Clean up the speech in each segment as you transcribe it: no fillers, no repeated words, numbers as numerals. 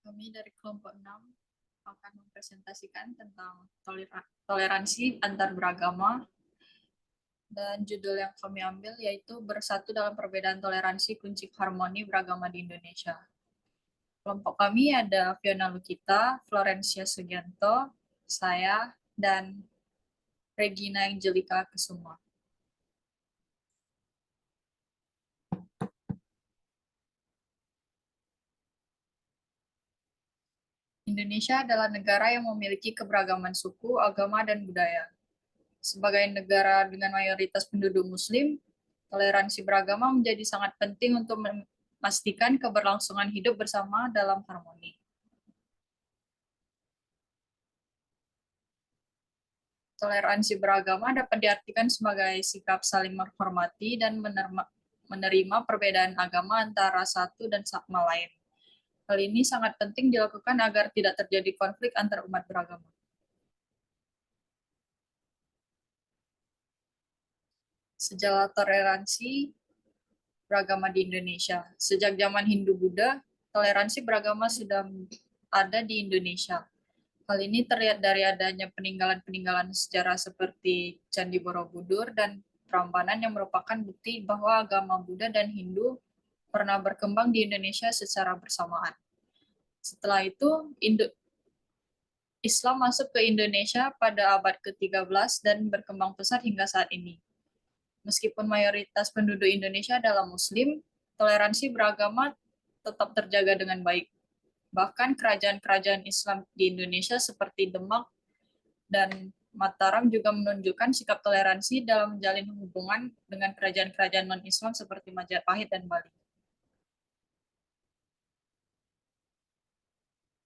Kami dari kelompok 6 akan mempresentasikan tentang toleransi antar beragama, dan judul yang kami ambil yaitu Bersatu dalam Perbedaan Toleransi Kunci Harmoni Beragama di Indonesia. Kelompok kami ada Fiona Lukita, Florencia Sugianto, saya, dan Regina Angelika Kesuma. Indonesia adalah negara yang memiliki keberagaman suku, agama, dan budaya. Sebagai negara dengan mayoritas penduduk Muslim, toleransi beragama menjadi sangat penting untuk memastikan keberlangsungan hidup bersama dalam harmoni. Toleransi beragama dapat diartikan sebagai sikap saling menghormati dan menerima perbedaan agama antara satu dan sama lain. Hal ini sangat penting dilakukan agar tidak terjadi konflik antar umat beragama. Sejarah toleransi beragama di Indonesia. Sejak zaman Hindu-Buddha, toleransi beragama sudah ada di Indonesia. Hal ini terlihat dari adanya peninggalan-peninggalan sejarah seperti Candi Borobudur dan Prambanan yang merupakan bukti bahwa agama Buddha dan Hindu pernah berkembang di Indonesia secara bersamaan. Setelah itu, Islam masuk ke Indonesia pada abad ke-13 dan berkembang pesat hingga saat ini. Meskipun mayoritas penduduk Indonesia adalah Muslim, toleransi beragama tetap terjaga dengan baik. Bahkan kerajaan-kerajaan Islam di Indonesia seperti Demak dan Mataram juga menunjukkan sikap toleransi dalam menjalin hubungan dengan kerajaan-kerajaan non-Islam seperti Majapahit dan Bali.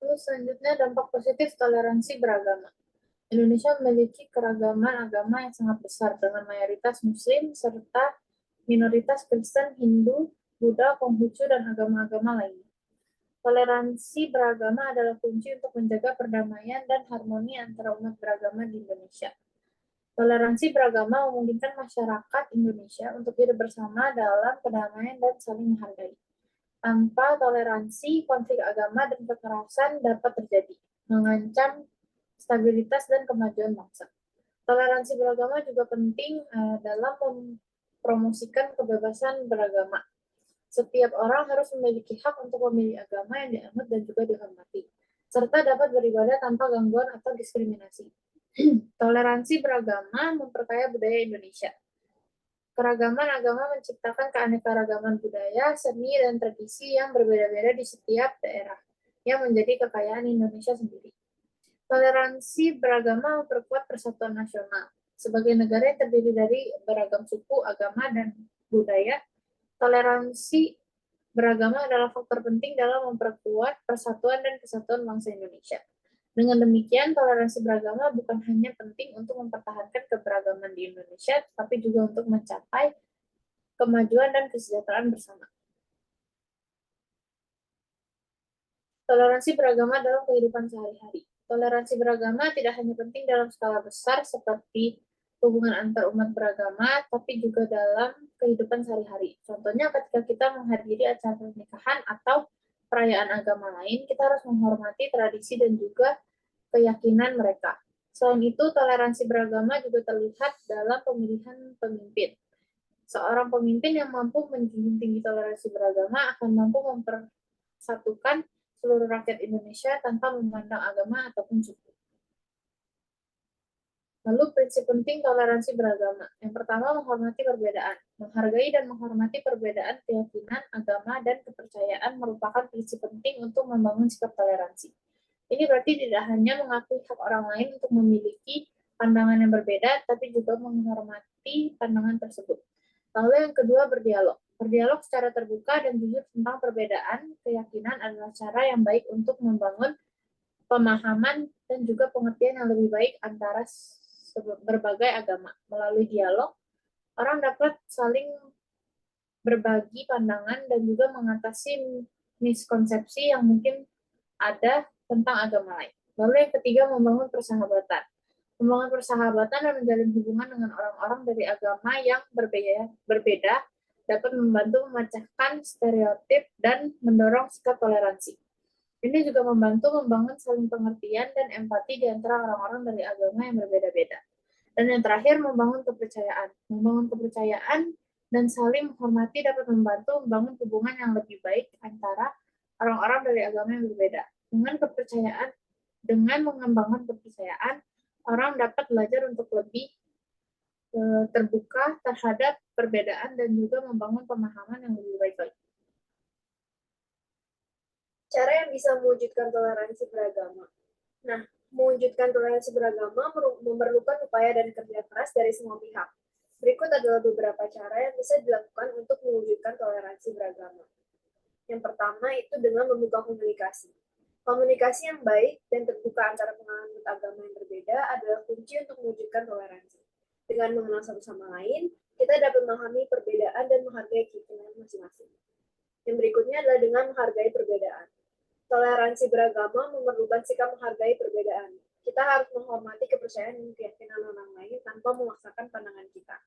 Lalu selanjutnya dampak positif toleransi beragama. Indonesia memiliki keragaman agama yang sangat besar dengan mayoritas Muslim serta minoritas Kristen, Hindu, Buddha, Konghucu, dan agama-agama lainnya. Toleransi beragama adalah kunci untuk menjaga perdamaian dan harmoni antara umat beragama di Indonesia. Toleransi beragama memungkinkan masyarakat Indonesia untuk hidup bersama dalam kedamaian dan saling menghargai. Tanpa toleransi, konflik agama dan kekerasan dapat terjadi, mengancam stabilitas dan kemajuan bangsa. Toleransi beragama juga penting dalam mempromosikan kebebasan beragama. Setiap orang harus memiliki hak untuk memilih agama yang dianut dan juga dihormati, serta dapat beribadah tanpa gangguan atau diskriminasi. Toleransi beragama memperkaya budaya Indonesia. Keragaman agama menciptakan keanekaragaman budaya, seni, dan tradisi yang berbeda-beda di setiap daerah, yang menjadi kekayaan Indonesia sendiri. Toleransi beragama memperkuat persatuan nasional. Sebagai negara yang terdiri dari beragam suku, agama, dan budaya, toleransi beragama adalah faktor penting dalam memperkuat persatuan dan kesatuan bangsa Indonesia. Dengan demikian, toleransi beragama bukan hanya penting untuk mempertahankan keberagaman di Indonesia, tapi juga untuk mencapai kemajuan dan kesejahteraan bersama. Toleransi beragama dalam kehidupan sehari-hari. Toleransi beragama tidak hanya penting dalam skala besar seperti hubungan antar umat beragama, tapi juga dalam kehidupan sehari-hari. Contohnya ketika kita menghadiri acara pernikahan atau perayaan agama lain, kita harus menghormati tradisi dan juga keyakinan mereka. Selain itu, toleransi beragama juga terlihat dalam pemilihan pemimpin. Seorang pemimpin yang mampu menjunjung tinggi toleransi beragama akan mampu mempersatukan seluruh rakyat Indonesia tanpa memandang agama ataupun suku. Lalu prinsip penting toleransi beragama. Yang pertama, menghormati perbedaan. Menghargai dan menghormati perbedaan keyakinan, agama, dan kepercayaan merupakan prinsip penting untuk membangun sikap toleransi. Ini berarti tidak hanya mengakui hak orang lain untuk memiliki pandangan yang berbeda, tapi juga menghormati pandangan tersebut. Lalu yang kedua, berdialog. Berdialog secara terbuka dan jujur tentang perbedaan keyakinan adalah cara yang baik untuk membangun pemahaman dan juga pengertian yang lebih baik antara berbagai agama. Melalui dialog, orang dapat saling berbagi pandangan dan juga mengatasi miskonsepsi yang mungkin ada tentang agama lain. Lalu yang ketiga, membangun persahabatan. Membangun persahabatan dan menjalin hubungan dengan orang-orang dari agama yang berbeda dapat membantu memecahkan stereotip dan mendorong sikap toleransi. Ini juga membantu membangun saling pengertian dan empati di antara orang-orang dari agama yang berbeda-beda. Dan yang terakhir, membangun kepercayaan. Membangun kepercayaan dan saling menghormati dapat membantu membangun hubungan yang lebih baik antara orang-orang dari agama yang berbeda. Dengan mengembangkan kepercayaan, orang dapat belajar untuk lebih terbuka terhadap perbedaan dan juga membangun pemahaman yang lebih baik lagi. Cara yang bisa mewujudkan toleransi beragama. Nah, mewujudkan toleransi beragama memerlukan upaya dan kerja keras dari semua pihak. Berikut adalah beberapa cara yang bisa dilakukan untuk mewujudkan toleransi beragama. Yang pertama itu dengan membuka komunikasi. Komunikasi yang baik dan terbuka antara penganut agama yang berbeda adalah kunci untuk mewujudkan toleransi. Dengan mengenal satu sama lain, kita dapat memahami perbedaan dan menghargai keyakinan masing-masing. Yang berikutnya adalah dengan menghargai perbedaan. Toleransi beragama memerlukan sikap menghargai perbedaan. Kita harus menghormati kepercayaan dan keyakinan orang lain tanpa memaksakan pandangan kita.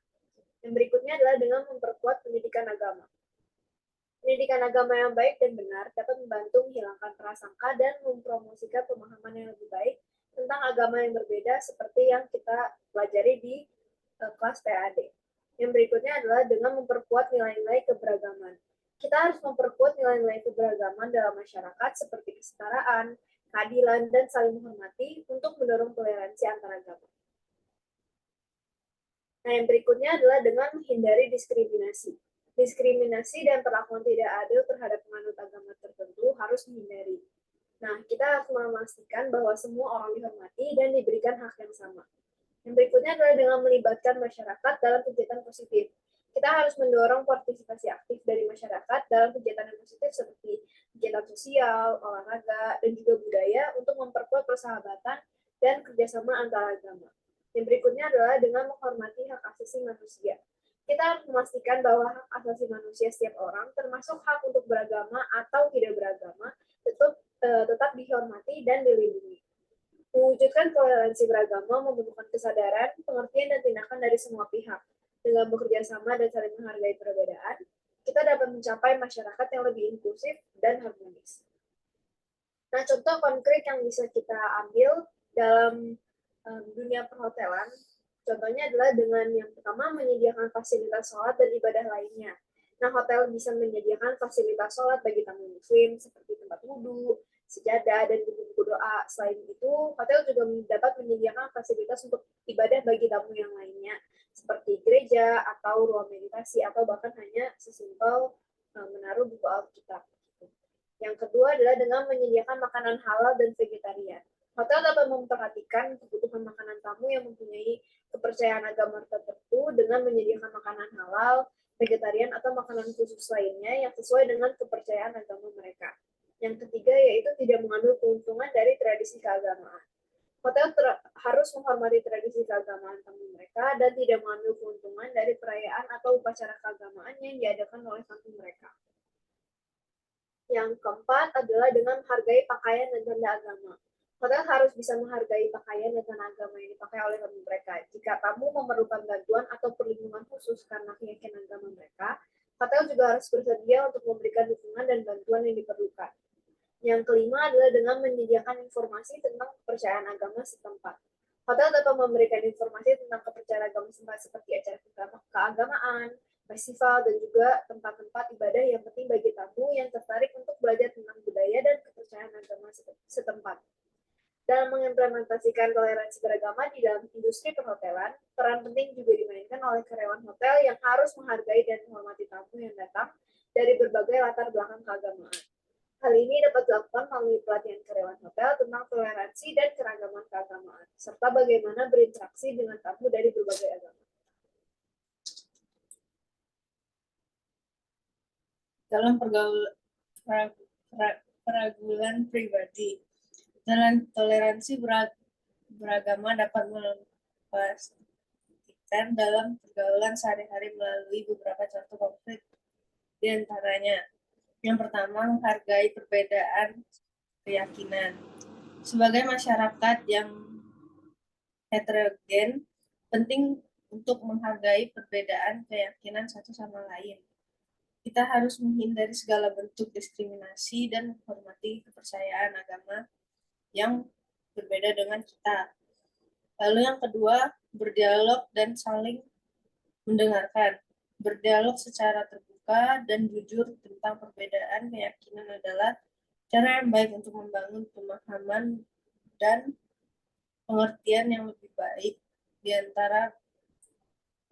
Yang berikutnya adalah dengan memperkuat pendidikan agama. Pendidikan agama yang baik dan benar dapat membantu menghilangkan prasangka dan mempromosikan pemahaman yang lebih baik tentang agama yang berbeda seperti yang kita pelajari di kelas PAD. Yang berikutnya adalah dengan memperkuat nilai-nilai keberagaman. Kita harus memperkuat nilai-nilai keberagaman dalam masyarakat seperti kesetaraan, keadilan, dan saling menghormati untuk mendorong toleransi antar agama. Nah, yang berikutnya adalah dengan menghindari diskriminasi. Diskriminasi dan perlakuan tidak adil terhadap penganut agama tertentu harus dihindari. Nah, kita harus memastikan bahwa semua orang dihormati dan diberikan hak yang sama. Yang berikutnya adalah dengan melibatkan masyarakat dalam kegiatan positif. Kita harus mendorong partisipasi aktif dari masyarakat dalam kegiatan yang positif seperti kegiatan sosial, olahraga, dan juga budaya untuk memperkuat persahabatan dan kerjasama antar agama. Yang berikutnya adalah dengan menghormati hak asasi manusia. Kita harus memastikan bahwa hak asasi manusia setiap orang, termasuk hak untuk beragama atau tidak beragama, tetap dihormati dan dilindungi. Mewujudkan toleransi beragama memerlukan kesadaran, pengertian, dan tindakan dari semua pihak. Dengan bekerja sama dan saling menghargai perbedaan, kita dapat mencapai masyarakat yang lebih inklusif dan harmonis. Nah, contoh konkret yang bisa kita ambil dalam dunia perhotelan, contohnya adalah dengan yang pertama menyediakan fasilitas sholat dan ibadah lainnya. Nah, hotel bisa menyediakan fasilitas sholat bagi tamu muslim seperti tempat wudhu, sejadah, dan buku-buku doa. Selain itu, hotel juga dapat menyediakan fasilitas untuk ibadah bagi tamu yang lainnya, seperti gereja atau ruang meditasi, atau bahkan hanya sesimpel menaruh buku Alkitab. Yang kedua adalah dengan menyediakan makanan halal dan vegetarian. Hotel dapat memperhatikan kebutuhan makanan tamu yang mempunyai kepercayaan agama tertentu dengan menyediakan makanan halal, vegetarian, atau makanan khusus lainnya yang sesuai dengan kepercayaan agama mereka. Yang ketiga yaitu tidak mengambil keuntungan dari tradisi keagamaan. Hotel harus menghormati tradisi keagamaan tamu mereka dan tidak mengambil keuntungan dari perayaan atau upacara keagamaan yang diadakan oleh tamu mereka. Yang keempat adalah dengan menghargai pakaian dan tanda agama. Hotel harus bisa menghargai pakaian dan tanda agama yang dipakai oleh tamu mereka. Jika tamu memerlukan bantuan atau perlindungan khusus karena keyakinan agama mereka, hotel juga harus bersedia untuk memberikan dukungan dan bantuan yang diperlukan. Yang kelima adalah dengan menyediakan informasi tentang kepercayaan agama setempat. Hotel dapat memberikan informasi tentang kepercayaan agama setempat seperti acara keagamaan, festival, dan juga tempat-tempat ibadah yang penting bagi tamu yang tertarik untuk belajar tentang budaya dan kepercayaan agama setempat. Dalam mengimplementasikan toleransi beragama di dalam industri perhotelan, peran penting juga dimainkan oleh karyawan hotel yang harus menghargai dan menghormati tamu yang datang dari berbagai latar belakang keagamaan. Hal ini dapat dilakukan melalui pelatihan karyawan hotel tentang toleransi dan keragaman keagamaan, serta bagaimana berinteraksi dengan tamu dari berbagai agama. Dalam pergaulan pribadi, dalam toleransi beragama dapat dipastikan dalam pergaulan sehari-hari melalui beberapa contoh konkret. Di antaranya, yang pertama, menghargai perbedaan keyakinan. Sebagai masyarakat yang heterogen, penting untuk menghargai perbedaan keyakinan satu sama lain. Kita harus menghindari segala bentuk diskriminasi dan menghormati kepercayaan agama yang berbeda dengan kita. Lalu yang kedua, berdialog dan saling mendengarkan. Berdialog secara terbuka dan jujur tentang perbedaan keyakinan adalah cara yang baik untuk membangun pemahaman dan pengertian yang lebih baik di antara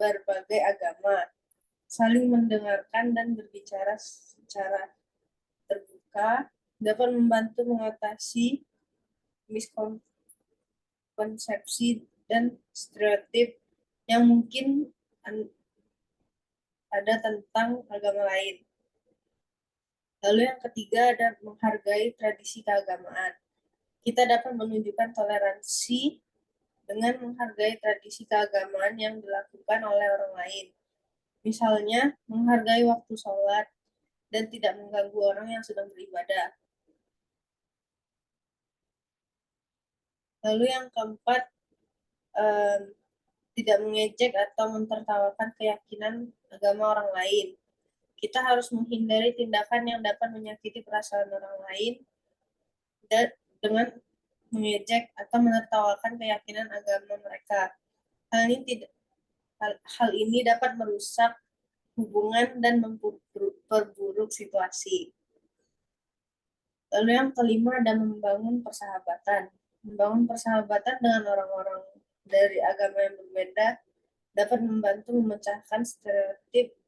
berbagai agama. Saling mendengarkan dan berbicara secara terbuka dapat membantu mengatasi miskonsepsi dan stereotip yang mungkin ada tentang agama lain. Lalu yang ketiga ada menghargai tradisi keagamaan. Kita dapat menunjukkan toleransi dengan menghargai tradisi keagamaan yang dilakukan oleh orang lain. Misalnya, menghargai waktu sholat dan tidak mengganggu orang yang sedang beribadah. Lalu yang keempat, tidak mengejek atau mentertawakan keyakinan agama orang lain. Kita harus menghindari tindakan yang dapat menyakiti perasaan orang lain dan dengan mengejek atau menertawakan keyakinan agama mereka. Hal ini dapat merusak hubungan dan memperburuk situasi. Lalu yang kelima ada membangun persahabatan. Membangun persahabatan dengan orang-orang dari agama yang berbeda dapat membantu memecahkan stereotip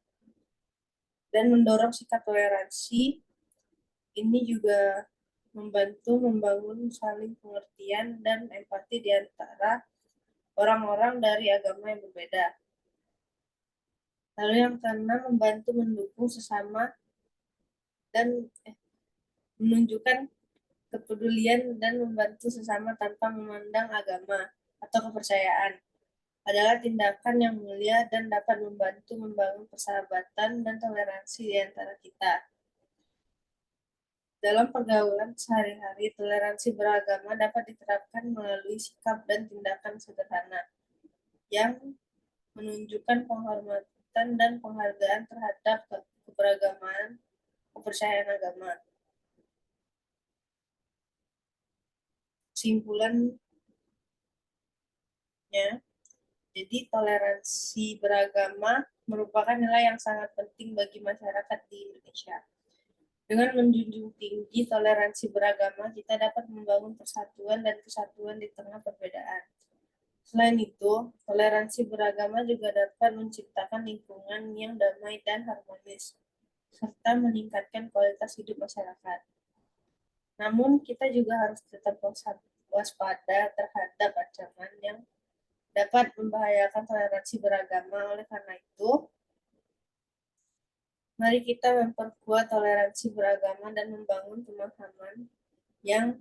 dan mendorong sikap toleransi. Ini juga membantu membangun saling pengertian dan empati di antara orang-orang dari agama yang berbeda. Lalu yang keenam, membantu mendukung sesama dan menunjukkan kepedulian dan membantu sesama tanpa memandang agama atau kepercayaan adalah tindakan yang mulia dan dapat membantu membangun persahabatan dan toleransi di antara kita. Dalam pergaulan sehari-hari, toleransi beragama dapat diterapkan melalui sikap dan tindakan sederhana yang menunjukkan penghormatan dan penghargaan terhadap keberagaman kepercayaan agama. Kesimpulannya, jadi toleransi beragama merupakan nilai yang sangat penting bagi masyarakat di Indonesia. Dengan menjunjung tinggi toleransi beragama, kita dapat membangun persatuan dan kesatuan di tengah perbedaan. Selain itu, toleransi beragama juga dapat menciptakan lingkungan yang damai dan harmonis, serta meningkatkan kualitas hidup masyarakat. Namun, kita juga harus tetap waspada terhadap ancaman yang dapat membahayakan toleransi beragama. Oleh karena itu, mari kita memperkuat toleransi beragama dan membangun pemahaman yang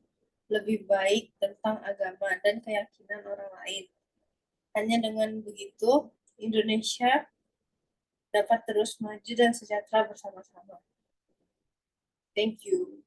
lebih baik tentang agama dan keyakinan orang lain. Hanya dengan begitu, Indonesia dapat terus maju dan sejahtera bersama-sama. Thank you.